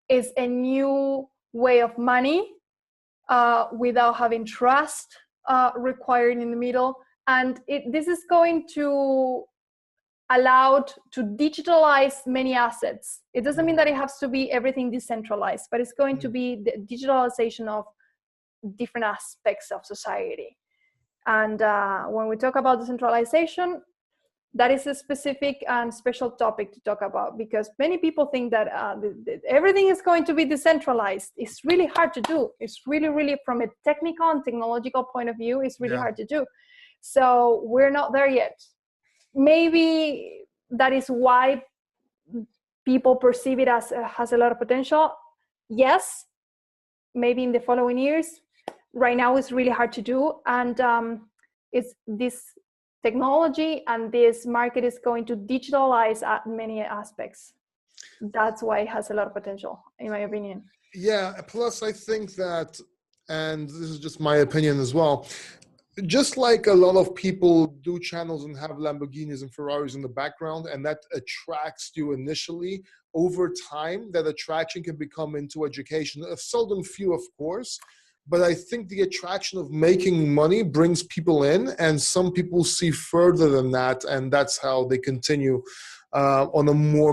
it's a new way of money without having trust required in the middle. And this is going to allow to digitalize many assets. It doesn't mean that it has to be everything decentralized, but it's going to be the digitalization of different aspects of society. And when we talk about decentralization, that is a specific and special topic to talk about, because many people think that everything is going to be decentralized. It's really hard to do. It's really, really, from a technical and technological point of view, it's really hard to do. So we're not there yet. Maybe that is why people perceive it as has a lot of potential. yes, maybe in the following years. Right now it's really hard to do, and it's this technology and this market is going to digitalize many aspects. That's why it has a lot of potential, in my opinion. Yeah, plus I think that, and this is just my opinion as well, just like a lot of people do channels and have Lamborghinis and Ferraris in the background, and that attracts you initially, over time, that attraction can become into education. Seldom few, of course, but I think the attraction of making money brings people in, and some people see further than that, and that's how they continue on a more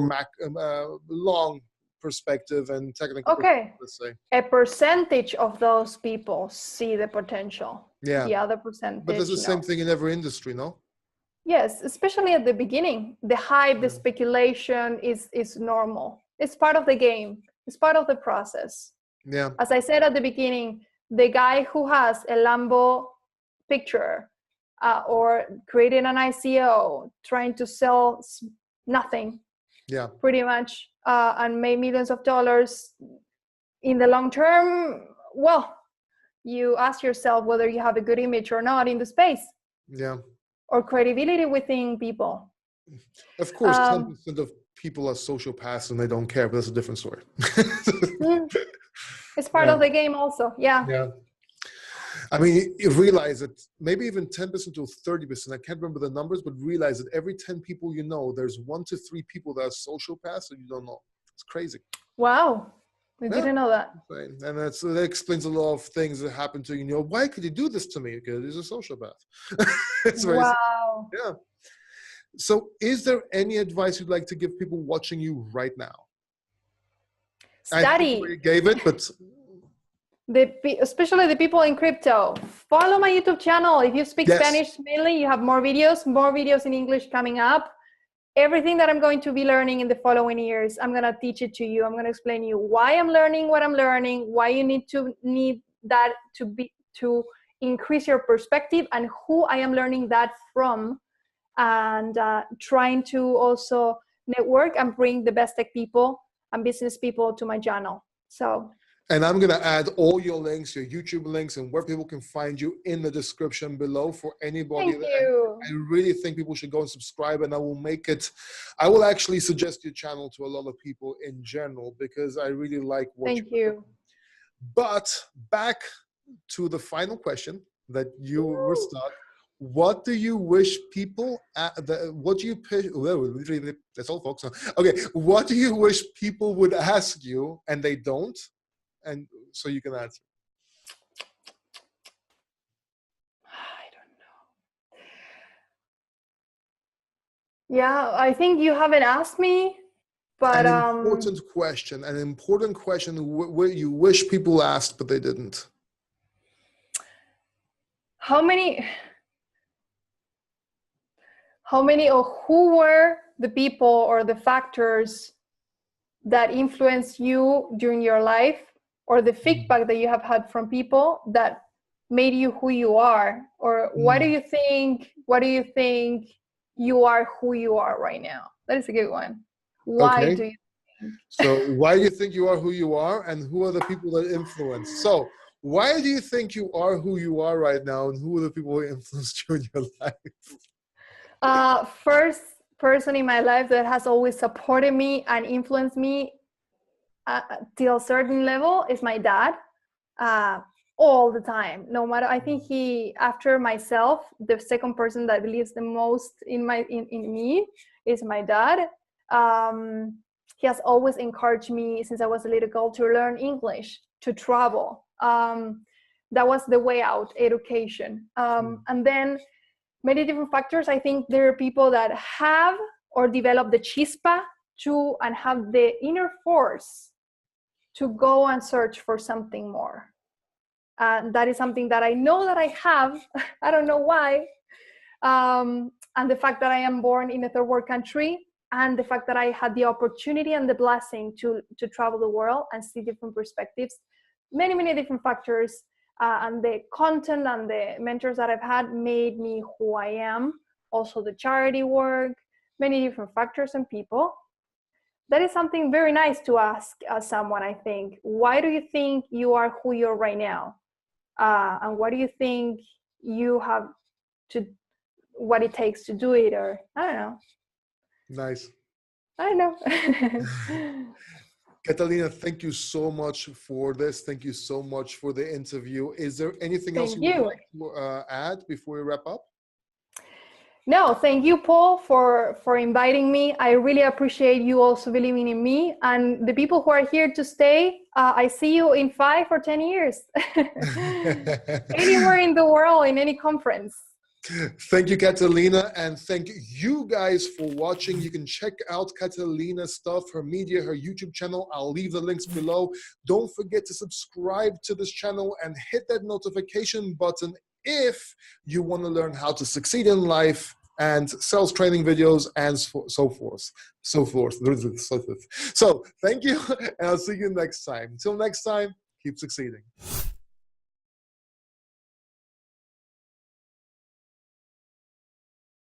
long perspective and technical Okay. let's say. A percentage of those people see the potential. Yeah. The other But there's percentage, the same thing in every industry, no? Yes, especially at the beginning. The hype, the speculation is normal. It's part of the game. It's part of the process. Yeah. As I said at the beginning, the guy who has a Lambo picture or creating an ICO, trying to sell nothing, pretty much, and make millions of dollars in the long term, well, you ask yourself whether you have a good image or not in the space. Yeah. Or credibility within people. Of course, 10% of people are sociopaths and they don't care, but that's a different story. It's part of the game also, yeah. Yeah. I mean, you realize that maybe even 10% to 30%, I can't remember the numbers, but realize that every 10 people you know, there's 1 to 3 people that are sociopaths that you don't know. It's crazy. Wow. I didn't know that. And that explains a lot of things that happen to you. You know, why could you do this to me? Because he's a sociopath. It's very wow. Yeah. So is there any advice you'd like to give people watching you right now? Study. I think you gave it, but... especially the people in crypto. Follow my YouTube channel. If you speak Spanish mainly, you have more videos in English coming up. Everything that I'm going to be learning in the following years, I'm going to teach it to you. I'm going to explain to you why I'm learning what I'm learning, why you need that to increase your perspective, and who I am learning that from, and trying to also network and bring the best tech people and business people to my channel. And I'm going to add all your links, your YouTube links, and where people can find you in the description below for anybody. Thank you. I really think people should go and subscribe, and I will actually suggest your channel to a lot of people in general, because I really like what Thank you. But back to the final question that you were stuck. What do you wish people, that's all folks. Okay, what do you wish people would ask you and they don't? And so you can answer. I don't know. Yeah, I think you haven't asked me, but an important question where you wish people asked, but they didn't. How many or who were the people or the factors that influenced you during your life, or the feedback that you have had from people that made you who you are? Or why do you think you are who you are right now? That is a good one. Why do you think? So why do you think you are who you are, and who are the people that influence? So why do you think you are who you are right now, and who are the people who influenced you in your life? First person in my life that has always supported me and influenced me till a certain level is my dad. All the time, no matter. I think he, after myself, the second person that believes the most in me is my dad. He has always encouraged me since I was a little girl to learn English, to travel. That was the way out, education. And then many different factors. I think there are people that have or develop the chispa to, and have the inner force to go and search for something more. That is something that I know that I have. I don't know why. And the fact that I am born in a third world country, and the fact that I had the opportunity and the blessing to travel the world and see different perspectives, many different factors, and the content and the mentors that I've had made me who I am. Also the charity work, many different factors and people. that is something very nice to ask someone, I think. Why do you think you are who you are right now? And what do you think you have to, what it takes to do it? Or I don't know. Nice. I don't know. Catalina, thank you so much for this. Thank you so much for the interview. Is there anything else Thank you would you. like to add before we wrap up? No, thank you, Paul, for inviting me. I really appreciate you also believing in me, and the people who are here to stay. I see you in 5 or 10 years, anywhere in the world, in any conference. Thank you, Catalina, and thank you guys for watching. You can check out Catalina's stuff, her media, her YouTube channel. I'll leave the links below. Don't forget to subscribe to this channel and hit that notification button if you want to learn how to succeed in life and sales training videos and so forth. So thank you, and I'll see you next time. Until next time, keep succeeding.